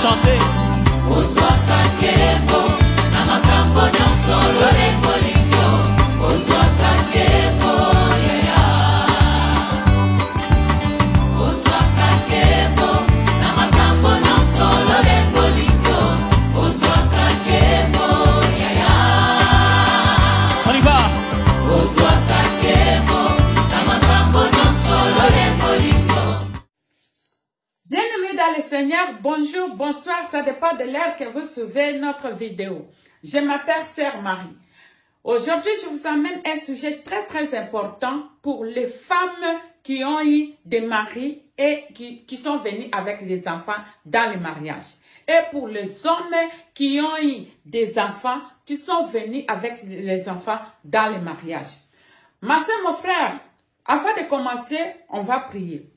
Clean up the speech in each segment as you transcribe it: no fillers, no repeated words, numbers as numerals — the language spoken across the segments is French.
chanter. On y va. Bien-aimés dans le Seigneur, bonjour, bonsoir, ça dépend de l'heure que vous suivez notre vidéo. Je m'appelle Sœur Marie. Aujourd'hui, je vous amène un sujet très important pour les femmes qui ont eu des maris et qui sont venus avec les enfants dans le mariage. Et pour les hommes qui ont eu des enfants qui sont venus avec les enfants dans le mariage. Ma soeur, mon frère, avant de commencer, on va prier.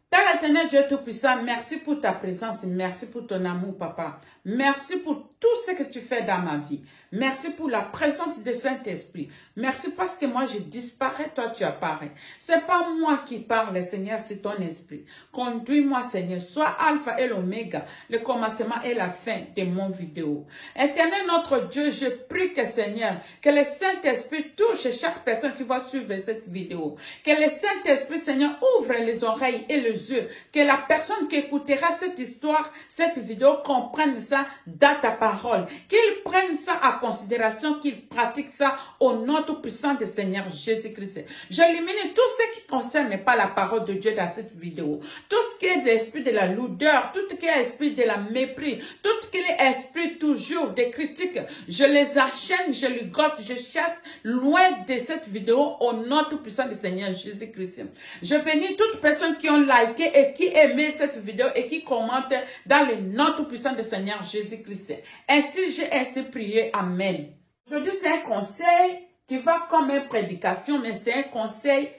Père éternel, Dieu Tout-Puissant, merci pour ta présence, merci pour ton amour, Papa. Merci pour tout ce que tu fais dans ma vie. Merci pour la présence du Saint-Esprit. Merci parce que moi je disparais, toi tu apparais. C'est pas moi qui parle, Seigneur, c'est ton esprit. Conduis-moi, Seigneur, sois Alpha et l'Oméga, le commencement et la fin de mon vidéo. Éternel notre Dieu, je prie que Seigneur, que le Saint-Esprit touche chaque personne qui va suivre cette vidéo. Que le Saint-Esprit, Seigneur, ouvre les oreilles et les yeux. Que la personne qui écoutera cette histoire, cette vidéo, comprenne ça dans ta parole. Qu'il prenne ça à considération, qu'il pratique ça au nom tout-puissant du Seigneur Jésus-Christ. J'élimine tout ce qui ne concerne pas la parole de Dieu dans cette vidéo. Tout ce qui est l'esprit de la lourdeur, tout ce qui est l'esprit de la mépris, tout ce qui est l'esprit toujours des critiques, je les enchaîne, je les gotte, je chasse loin de cette vidéo au nom tout-puissant du Seigneur Jésus-Christ. Je bénis toutes personnes qui ont liké et qui aiment cette vidéo et qui commentent dans le nom tout-puissant du Seigneur Jésus-Christ. Ainsi, j'ai ainsi prié. Amen. Aujourd'hui, c'est un conseil qui va comme une prédication, mais c'est un conseil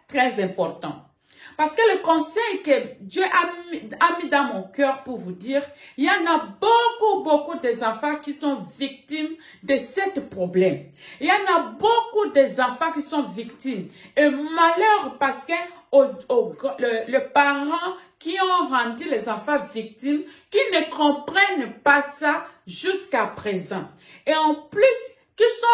très important. Parce que le conseil que Dieu a mis dans mon cœur pour vous dire, il y en a beaucoup des enfants qui sont victimes de ce problème. Il y en a beaucoup des enfants qui sont victimes. Et malheur parce que les parents qui ont rendu les enfants victimes, qui ne comprennent pas ça jusqu'à présent. Et en plus,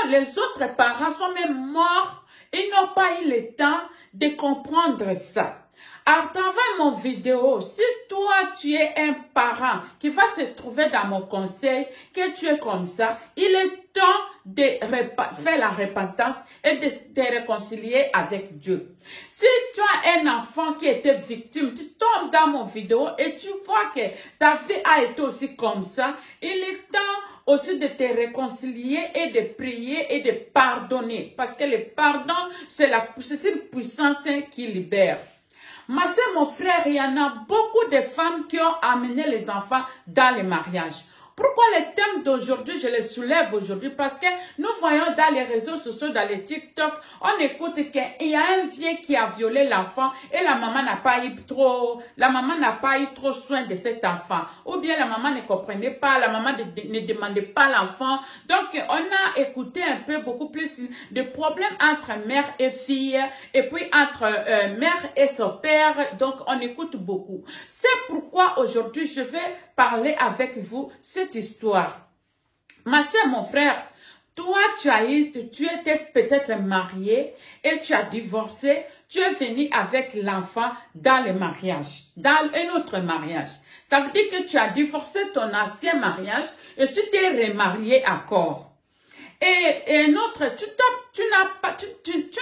les autres parents sont même morts, ils n'ont pas eu le temps de comprendre ça. À travers mon vidéo, si toi tu es un parent qui va se trouver dans mon conseil, que tu es comme ça, il est temps de faire la repentance et de te réconcilier avec Dieu. Si tu as un enfant qui était victime, tu tombes dans mon vidéo et tu vois que ta vie a été aussi comme ça, il est temps aussi de te réconcilier et de prier et de pardonner. Parce que le pardon, c'est une puissance qui libère. Ma soeur, mon frère, il y en a beaucoup de femmes qui ont amené les enfants dans le mariage. Pourquoi le thème d'aujourd'hui, je le soulève aujourd'hui? Parce que nous voyons dans les réseaux sociaux, dans les TikTok, on écoute qu'il y a un vieux qui a violé l'enfant et la maman n'a pas eu trop soin de cet enfant. Ou bien la maman ne comprenait pas, la maman ne demandait pas l'enfant. Donc, on a écouté un peu beaucoup plus de problèmes entre mère et fille et puis entre mère et son père. Donc, on écoute beaucoup. C'est pourquoi aujourd'hui, je vais parler avec vous cette histoire. Ma soeur, mon frère, toi, tu étais peut-être marié et tu as divorcé, tu es venu avec l'enfant dans le mariage, dans un autre mariage. Ça veut dire que tu as divorcé ton ancien mariage et tu t'es remarié encore. Et un autre, tu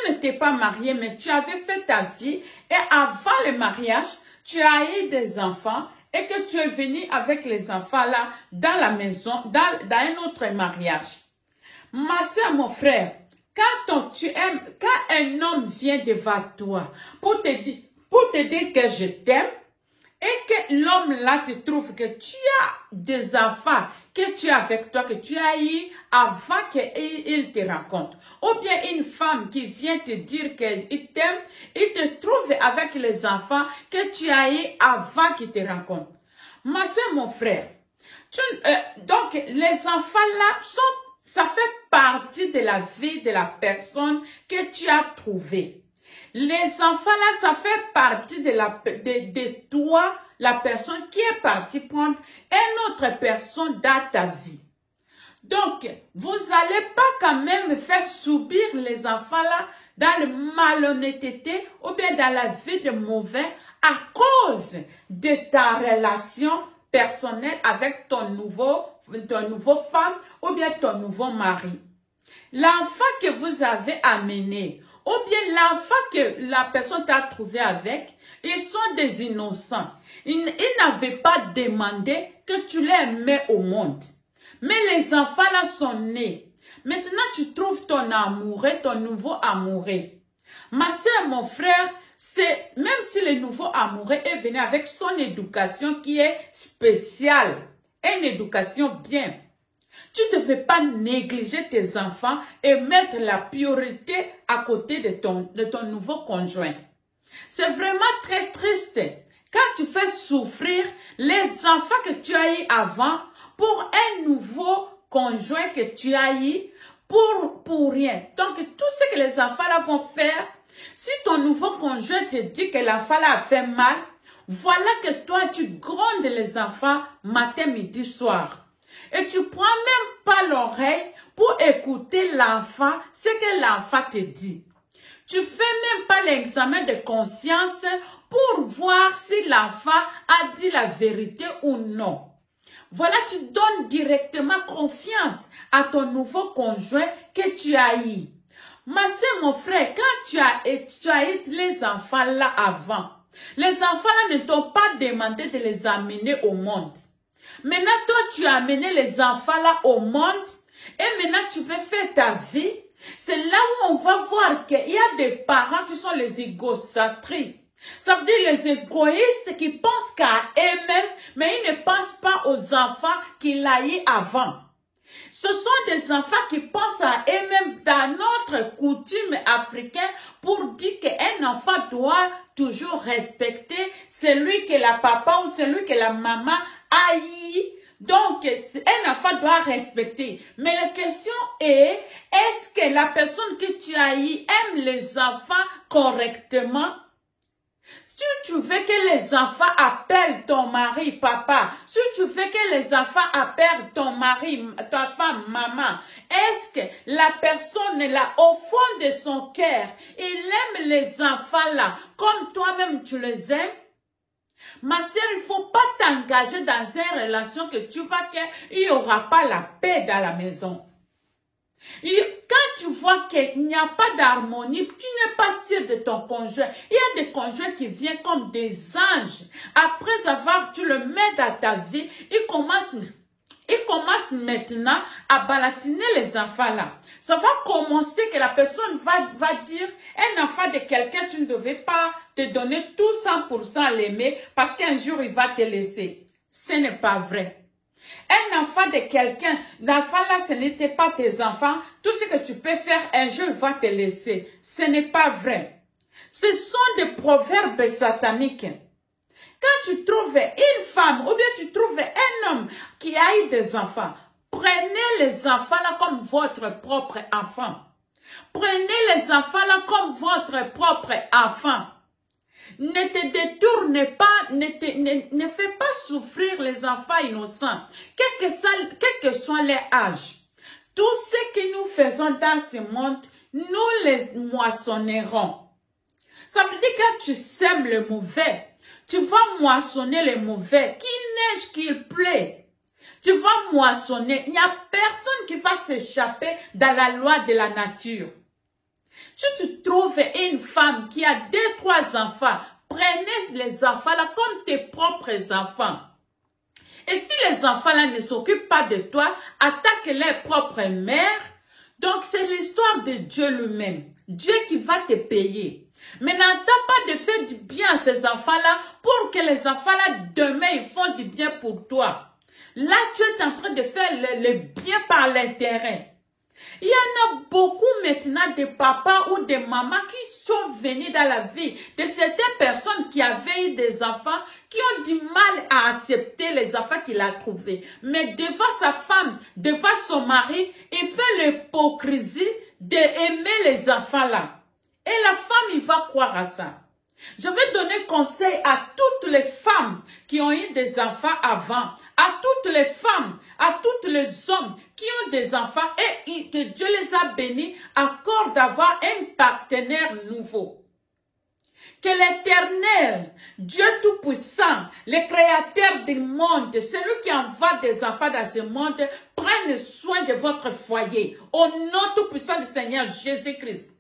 n'étais pas marié, mais tu avais fait ta vie et avant le mariage, tu as eu des enfants et que tu es venu avec les enfants là, dans la maison, dans un autre mariage. Ma soeur, mon frère, quand un homme vient devant toi pour te dire que je t'aime, et que l'homme là te trouve que tu as des enfants que tu as avec toi, que tu as eu avant qu'il te rencontre. Ou bien une femme qui vient te dire qu'il t'aime, il te trouve avec les enfants que tu as eu avant qu'il te rencontre. Ma soeur, mon frère, donc les enfants là, ça fait partie de la vie de la personne que tu as trouvée. Les enfants là, ça fait partie de toi la personne qui est partie prendre une autre personne dans ta vie. Donc, vous n'allez pas quand même faire subir les enfants là dans la malhonnêteté ou bien dans la vie de mauvais à cause de ta relation personnelle avec ton nouveau femme ou bien ton nouveau mari. L'enfant que vous avez amené ou bien l'enfant que la personne t'a trouvé avec, ils sont des innocents. Ils n'avaient pas demandé que tu les mets au monde. Mais les enfants là sont nés. Maintenant, tu trouves ton amoureux, ton nouveau amoureux. Ma soeur, mon frère, c'est même si le nouveau amoureux est venu avec son éducation qui est spéciale, une éducation bien. Tu ne devais pas négliger tes enfants et mettre la priorité à côté de ton nouveau conjoint. C'est vraiment très triste quand tu fais souffrir les enfants que tu as eu avant pour un nouveau conjoint que tu as eu pour rien. Donc, tout ce que les enfants là vont faire, si ton nouveau conjoint te dit que l'enfant là a fait mal, voilà que toi, tu grondes les enfants matin, midi, soir. Et tu prends même pas l'oreille pour écouter l'enfant, ce que l'enfant te dit. Tu fais même pas l'examen de conscience pour voir si l'enfant a dit la vérité ou non. Voilà, tu donnes directement confiance à ton nouveau conjoint que tu as eu. Ma soeur, mon frère, quand tu as eu les enfants là avant, les enfants là ne t'ont pas demandé de les amener au monde. Maintenant, toi, tu as amené les enfants là au monde et maintenant, tu veux faire ta vie. C'est là où on va voir qu'il y a des parents qui sont les égocentriques. Ça veut dire les égoïstes qui pensent qu'à eux-mêmes, mais ils ne pensent pas aux enfants qu'il a eu avant. Ce sont des enfants qui pensent à eux-mêmes dans notre coutume africaine pour dire qu'un enfant doit toujours respecter celui que la papa ou celui que la maman a eu. Donc, un enfant doit respecter. Mais la question est, est-ce que la personne que tu as eu aime les enfants correctement? Si tu veux que les enfants appellent ton mari papa, si tu veux que les enfants appellent ton mari, ta femme maman, est-ce que la personne est là au fond de son cœur, il aime les enfants là comme toi-même tu les aimes? Ma sœur, il ne faut pas t'engager dans une relation que tu vois qu'il n'y aura pas la paix dans la maison. Quand tu vois qu'il n'y a pas d'harmonie, tu n'es pas sûr de ton conjoint. Il y a des conjoints qui viennent comme des anges. Après avoir, tu le mets dans ta vie, il commence maintenant à balatiner les enfants là. Ça va commencer que la personne va dire, un enfant de quelqu'un, tu ne devais pas te donner tout 100% à l'aimer parce qu'un jour il va te laisser. Ce n'est pas vrai. Un enfant de quelqu'un, l'enfant là, ce n'était pas tes enfants. Tout ce que tu peux faire, un jour, il va te laisser. Ce n'est pas vrai. Ce sont des proverbes sataniques. Quand tu trouves une femme ou bien tu trouves un homme qui a eu des enfants, prenez les enfants là comme votre propre enfant. Prenez les enfants là comme votre propre enfant. Ne te détourne pas, ne fais pas souffrir les enfants innocents, quel que soit leur âge. Tout ce que nous faisons dans ce monde, nous les moissonnerons. Ça veut dire que quand tu sèmes le mauvais, tu vas moissonner le mauvais. Qu'il neige, qu'il plaît, tu vas moissonner. Il n'y a personne qui va s'échapper dans la loi de la nature. Si tu trouves une femme qui a 2-3 enfants, prenez les enfants là comme tes propres enfants. Et si les enfants là ne s'occupent pas de toi, attaque leur propre mère. Donc c'est l'histoire de Dieu lui-même. Dieu qui va te payer. Mais n'attends pas de faire du bien à ces enfants là pour que les enfants là demain ils font du bien pour toi. Là tu es en train de faire le bien par l'intérêt. Il y en a beaucoup maintenant de papas ou de mamans qui sont venus dans la vie de certaines personnes qui avaient eu des enfants, qui ont du mal à accepter les enfants qu'il a trouvés. Mais devant sa femme, devant son mari, il fait l'hypocrisie d'aimer les enfants là. Et la femme, il va croire à ça. Je vais donner conseil à toutes les femmes qui ont eu des enfants avant, à toutes les femmes, à tous les hommes qui ont des enfants et que Dieu les a bénis encore d'avoir un partenaire nouveau. Que l'Éternel, Dieu Tout-Puissant, le Créateur du monde, celui qui envoie des enfants dans ce monde, prenne soin de votre foyer. Au nom Tout-Puissant du Seigneur Jésus-Christ.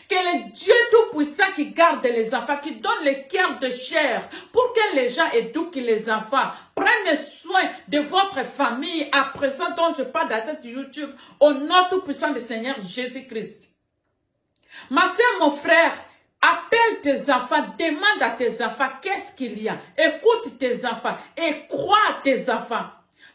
Que le Dieu Tout-Puissant qui garde les enfants, qui donne le cœur de chair pour que les gens éduquent les enfants, prennent soin de votre famille à présent dont je parle dans cette YouTube, au nom Tout-Puissant du Seigneur Jésus-Christ. Ma soeur, mon frère, appelle tes enfants, demande à tes enfants qu'est-ce qu'il y a. Écoute tes enfants et crois à tes enfants.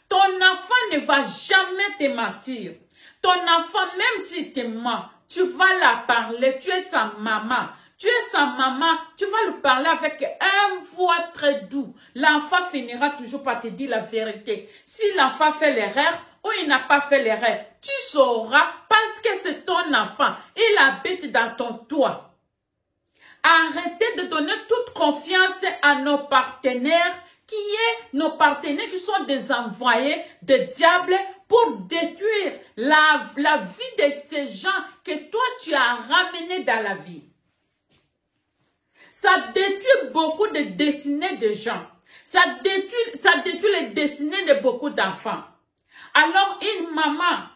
Ton enfant ne va jamais te mentir. Ton enfant, même s'il te ment, tu vas la parler, tu es sa maman. Tu es sa maman, tu vas lui parler avec un voix très doux. L'enfant finira toujours par te dire la vérité. Si l'enfant fait l'erreur ou il n'a pas fait l'erreur, tu sauras parce que c'est ton enfant. Il habite dans ton toit. Arrêtez de donner toute confiance à nos partenaires qui sont des envoyés de diable pour détruire la vie de ces gens que toi tu as ramenés dans la vie. Ça détruit beaucoup de destinées de gens. Ça détruit les destinées de beaucoup d'enfants. Alors une maman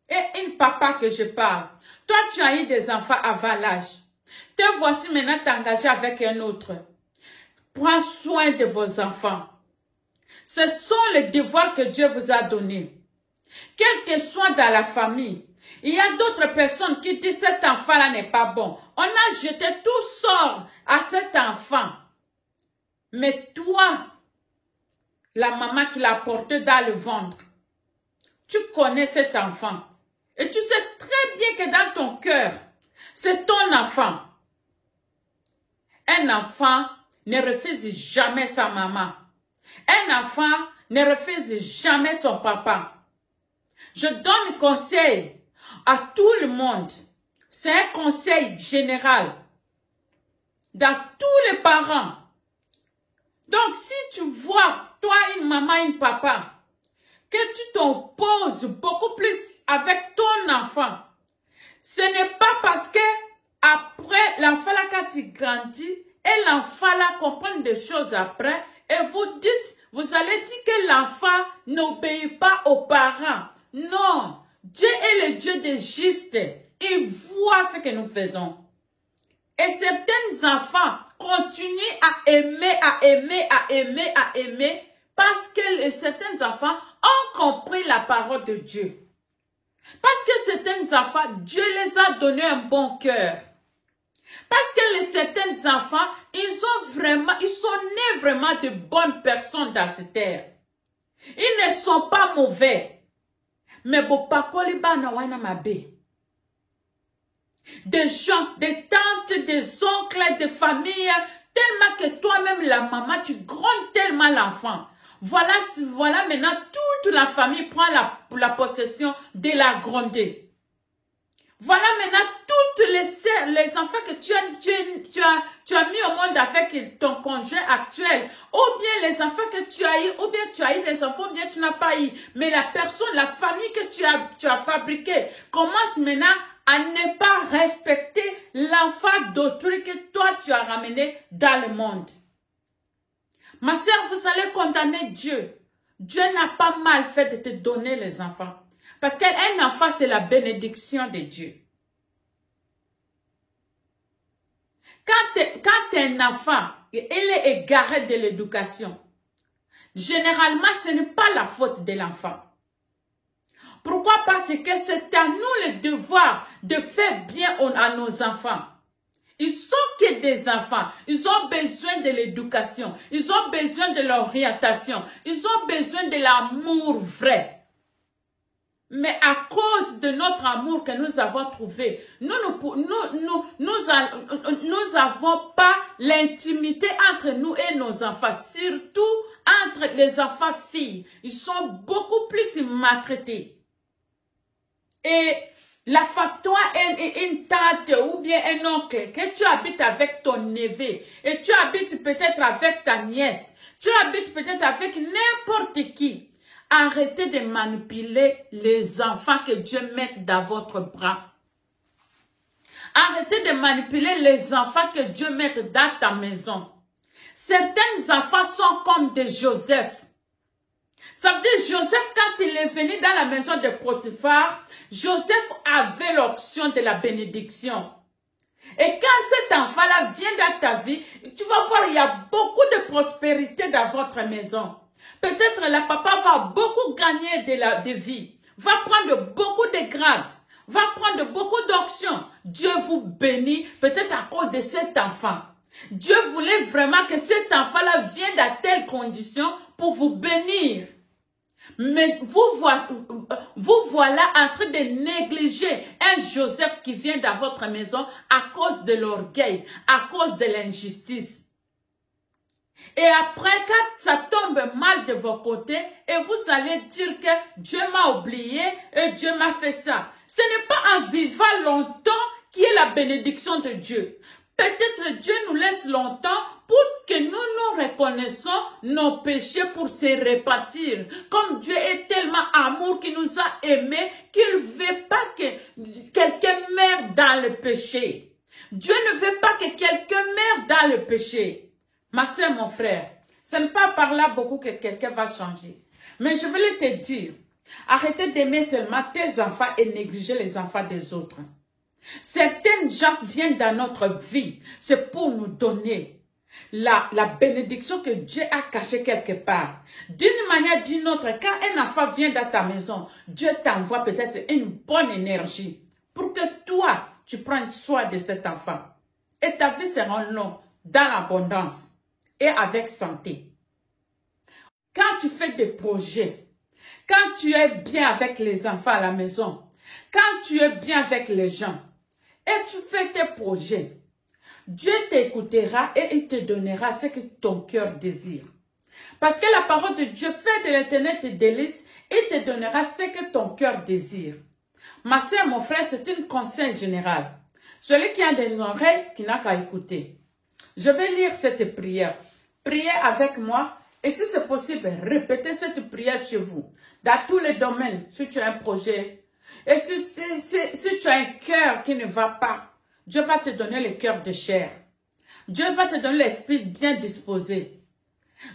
et une papa que je parle, toi tu as eu des enfants avant l'âge. Te voici maintenant t'engager avec un autre. Prends soin de vos enfants. Ce sont les devoirs que Dieu vous a donnés. Quel que soit dans la famille, il y a d'autres personnes qui disent cet enfant-là n'est pas bon. On a jeté tout sort à cet enfant. Mais toi, la maman qui l'a porté dans le ventre, tu connais cet enfant. Et tu sais très bien que dans ton cœur, c'est ton enfant. Un enfant ne refuse jamais sa maman. Un enfant ne refuse jamais son papa. Je donne conseil à tout le monde. C'est un conseil général. Dans tous les parents. Donc, si tu vois, toi, une maman, une papa, que tu t'opposes beaucoup plus avec ton enfant, ce n'est pas parce que après, l'enfant là, quand il grandit, et l'enfant là comprend des choses après, et vous allez dire que l'enfant n'obéit pas aux parents. Non, Dieu est le Dieu des justes. Il voit ce que nous faisons. Et certains enfants continuent à aimer, parce que certains enfants ont compris la parole de Dieu. Parce que certains enfants, Dieu les a donné un bon cœur. Parce que certains enfants, ils sont nés vraiment de bonnes personnes dans cette terre. Ils ne sont pas mauvais. Mais des gens, des tantes, des oncles, des familles, tellement que toi-même, la maman, tu grondes tellement l'enfant. Voilà maintenant, toute la famille prend la possession de la gronder. Voilà maintenant toutes les enfants que tu as mis au monde avec ton conjoint actuel. Ou bien les enfants que tu as eu, ou bien tu as eu des enfants, ou bien tu n'as pas eu. Mais la personne, la famille que tu as fabriquée, commence maintenant à ne pas respecter l'enfant d'autrui que toi tu as ramené dans le monde. Ma sœur, vous allez condamner Dieu. Dieu n'a pas mal fait de te donner les enfants. Parce qu'un enfant, c'est la bénédiction de Dieu. Quand un enfant, il est égaré de l'éducation, généralement, ce n'est pas la faute de l'enfant. Pourquoi? Parce que c'est à nous le devoir de faire bien à nos enfants. Ils sont que des enfants. Ils ont besoin de l'éducation. Ils ont besoin de l'orientation. Ils ont besoin de l'amour vrai. Mais à cause de notre amour que nous avons trouvé, nous n'avons pas l'intimité entre nous et nos enfants, surtout entre les enfants filles. Ils sont beaucoup plus maltraités. et toi, une tante ou bien un oncle, que tu habites avec ton neveu, et tu habites peut-être avec ta nièce, tu habites peut-être avec n'importe qui. Arrêtez de manipuler les enfants que Dieu mette dans votre bras. Arrêtez de manipuler les enfants que Dieu mette dans ta maison. Certains enfants sont comme des Joseph. Ça veut dire Joseph, quand il est venu dans la maison de Potiphar, Joseph avait l'option de la bénédiction. Et quand cet enfant-là vient dans ta vie, tu vas voir, il y a beaucoup de prospérité dans votre maison. Peut-être la papa va beaucoup gagner de vie, va prendre beaucoup de grades, va prendre beaucoup d'options. Dieu vous bénit peut-être à cause de cet enfant. Dieu voulait vraiment que cet enfant-là vienne dans telles conditions pour vous bénir. Mais vous voilà en train de négliger un Joseph qui vient dans votre maison à cause de l'orgueil, à cause de l'injustice. Et après, quand ça tombe mal de vos côtés, et vous allez dire que Dieu m'a oublié et Dieu m'a fait ça. Ce n'est pas en vivant longtemps qui est la bénédiction de Dieu. Peut-être Dieu nous laisse longtemps pour que nous nous reconnaissons nos péchés pour se répartir. Comme Dieu est tellement amour qu'il nous a aimés qu'il ne veut pas que quelqu'un meure dans le péché. Dieu ne veut pas que quelqu'un meure dans le péché. Ma soeur, mon frère, ce n'est pas par là beaucoup que quelqu'un va changer. Mais je voulais te dire, arrêtez d'aimer seulement tes enfants et négliger les enfants des autres. Certains gens viennent dans notre vie, c'est pour nous donner la bénédiction que Dieu a cachée quelque part. D'une manière ou d'une autre, quand un enfant vient dans ta maison, Dieu t'envoie peut-être une bonne énergie pour que toi, tu prennes soin de cet enfant. Et ta vie sera longue, dans l'abondance et avec santé. Quand tu fais des projets, quand tu es bien avec les enfants à la maison, quand tu es bien avec les gens, et tu fais tes projets, Dieu t'écoutera et il te donnera ce que ton cœur désire. Parce que la parole de Dieu fait de l'Éternel tes délices, il te donnera ce que ton cœur désire. Ma soeur, mon frère, c'est une conseil général. Celui qui a des oreilles, qui n'a qu'à écouter. Je vais lire cette prière. Priez avec moi. Et si c'est possible, répétez cette prière chez vous. Dans tous les domaines, si tu as un projet. Et si tu as un cœur qui ne va pas, Dieu va te donner le cœur de chair. Dieu va te donner l'esprit bien disposé.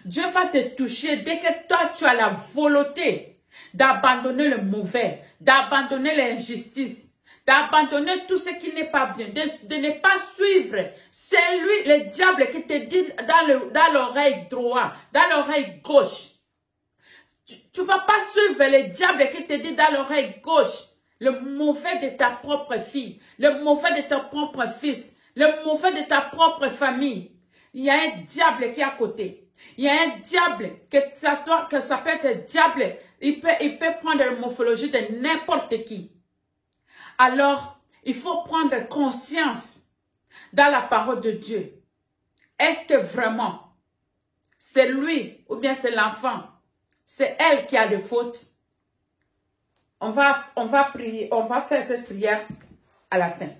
Dieu va te toucher dès que toi, tu as la volonté d'abandonner le mauvais, d'abandonner l'injustice, d'abandonner tout ce qui n'est pas bien, de ne pas suivre. C'est lui, le diable, qui te dit dans l'oreille droite, dans l'oreille gauche. Tu ne vas pas suivre le diable qui te dit dans l'oreille gauche le mauvais de ta propre fille, le mauvais de ton propre fils, le mauvais de ta propre famille. Il y a un diable qui est à côté. Il y a un diable, que ça peut être un diable. Il peut prendre la morphologie de n'importe qui. Alors, il faut prendre conscience dans la parole de Dieu. Est-ce que vraiment, c'est lui ou bien c'est l'enfant? C'est elle qui a de faute. On va prier, on va faire cette prière à la fin.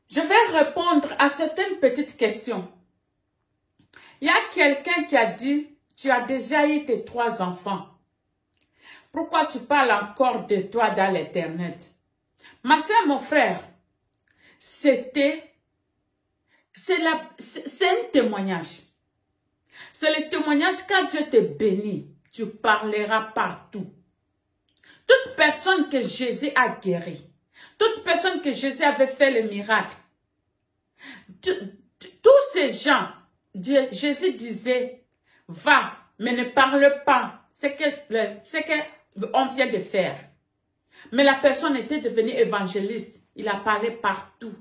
Je vais répondre à certaines petites questions. Il y a quelqu'un qui a dit, tu as déjà eu tes 3 enfants. Pourquoi tu parles encore de toi dans l'éternel? Ma soeur, mon frère, c'est un témoignage. C'est le témoignage quand Dieu te bénit, tu parleras partout. Toute personne que Jésus a guéri, toute personne que Jésus avait fait le miracle, tous ces gens, Jésus disait, va, mais ne parle pas ce qu'on vient de faire. Mais la personne était devenue évangéliste, il a parlé partout.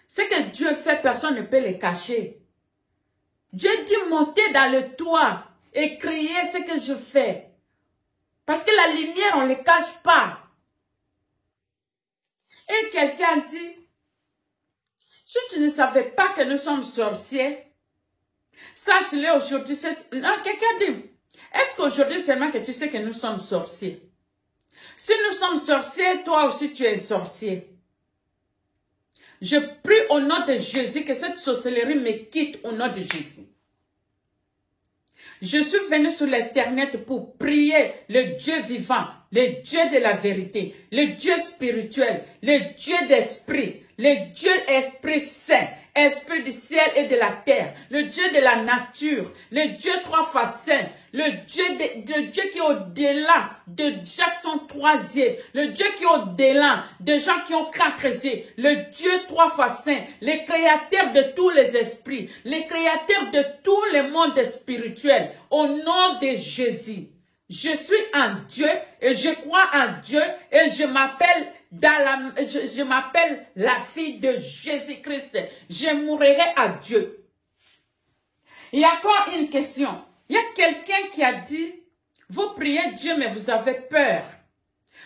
Ce que Dieu fait, personne ne peut le cacher. Dieu dit monter dans le toit et crier ce que je fais. Parce que la lumière, on ne le cache pas. Et quelqu'un dit, si tu ne savais pas que nous sommes sorciers, sache-le aujourd'hui. Non, quelqu'un dit, Est-ce qu'aujourd'hui seulement que tu sais que nous sommes sorciers? Si nous sommes sorciers, toi aussi tu es sorcier. Je prie au nom de Jésus que cette sorcellerie me quitte au nom de Jésus. Je suis venu sur l'Internet pour prier le Dieu vivant, le Dieu de la vérité, le Dieu spirituel, le Dieu d'esprit, le Dieu esprit saint, esprit du ciel et de la terre, le Dieu de la nature, le Dieu trois fois saint, le Dieu qui est au-delà de Jackson troisième, le Dieu qui est au-delà de gens qui ont 4 yeux, le Dieu trois fois saint, le créateur de tous les esprits, le créateur de tout le monde spirituel, au nom de Jésus. Je suis un Dieu et je crois en Dieu et je m'appelle je m'appelle la fille de Jésus-Christ. Je mourrai à Dieu. Il y a encore une question. Il y a quelqu'un qui a dit, vous priez Dieu mais vous avez peur.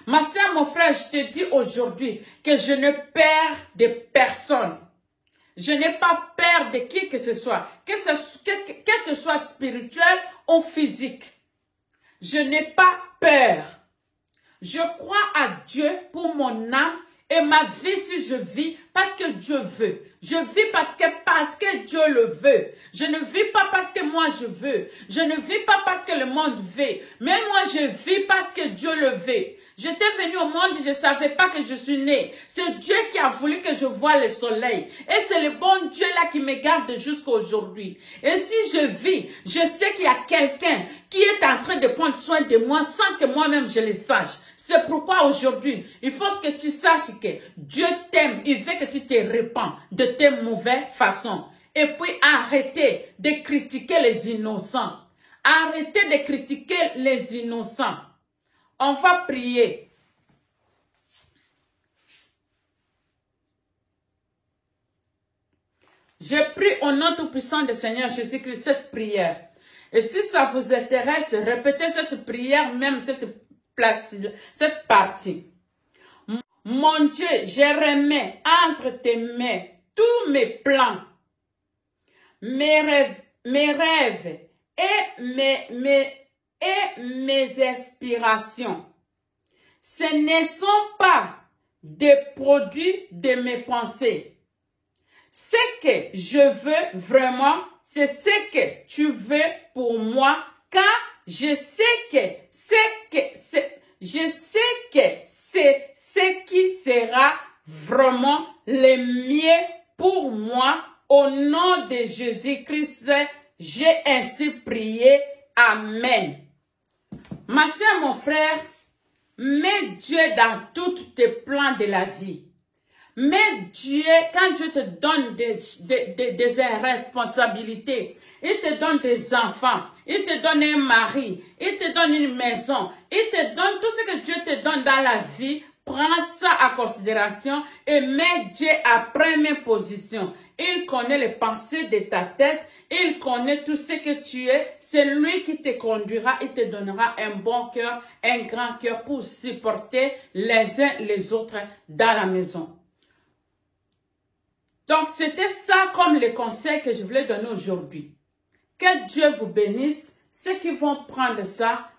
Ma soeur, mon frère, je te dis aujourd'hui que je ne perds de personne. Je n'ai pas peur de qui que ce soit, quel que soit spirituel ou physique. Je n'ai pas peur. Je crois à Dieu pour mon âme et ma vie si je vis parce que Dieu veut. Je vis parce que Dieu le veut. Je ne vis pas parce que moi je veux. Je ne vis pas parce que le monde veut. Mais moi je vis parce que Dieu le veut. J'étais venue au monde, je ne savais pas que je suis née. C'est Dieu qui a voulu que je voie le soleil. Et c'est le bon Dieu là qui me garde jusqu'à aujourd'hui. Et si je vis, je sais qu'il y a quelqu'un qui est en train de prendre soin de moi sans que moi-même je le sache. C'est pourquoi aujourd'hui, il faut que tu saches que Dieu t'aime. Il veut que tu te répands de tes mauvaises façons. Et puis arrêtez de critiquer les innocents. Arrêtez de critiquer les innocents. On va prier. Je prie au nom tout-puissant du Seigneur Jésus-Christ cette prière. Et si ça vous intéresse, répétez cette prière, même cette partie. Mon Dieu, je remets entre tes mains tous mes plans, mes rêves et mes aspirations. Ce ne sont pas des produits de mes pensées. Ce que je veux vraiment, c'est ce que tu veux pour moi, car je sais que c'est ce qui sera vraiment le mieux pour moi. Au nom de Jésus-Christ, j'ai ainsi prié. Amen. Ma soeur, mon frère, mets Dieu dans tous tes plans de la vie. Mets Dieu, quand Dieu te donne des responsabilités, il te donne des enfants, il te donne un mari, il te donne une maison, il te donne tout ce que Dieu te donne dans la vie. Prends ça en considération et mets Dieu à première position. Il connaît les pensées de ta tête. Il connaît tout ce que tu es. C'est lui qui te conduira. Il te donnera un bon cœur, un grand cœur pour supporter les uns les autres dans la maison. Donc, c'était ça comme le conseil que je voulais donner aujourd'hui. Que Dieu vous bénisse. Ceux qui vont prendre ça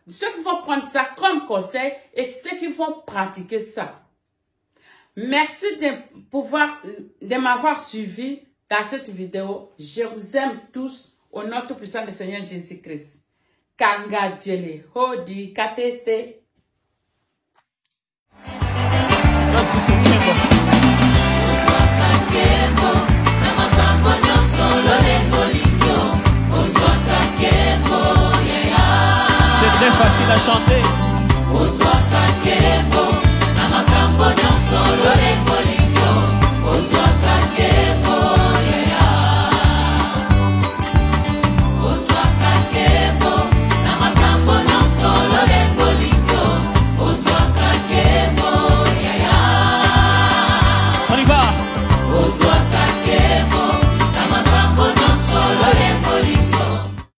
ceux qui vont prendre ça comme conseil et ceux qui vont pratiquer ça. Merci de m'avoir suivi dans cette vidéo. Je vous aime tous au nom tout puissant du Seigneur Jésus-Christ. Kanga Djele, Hodi, Katete. C'est très facile à chanter.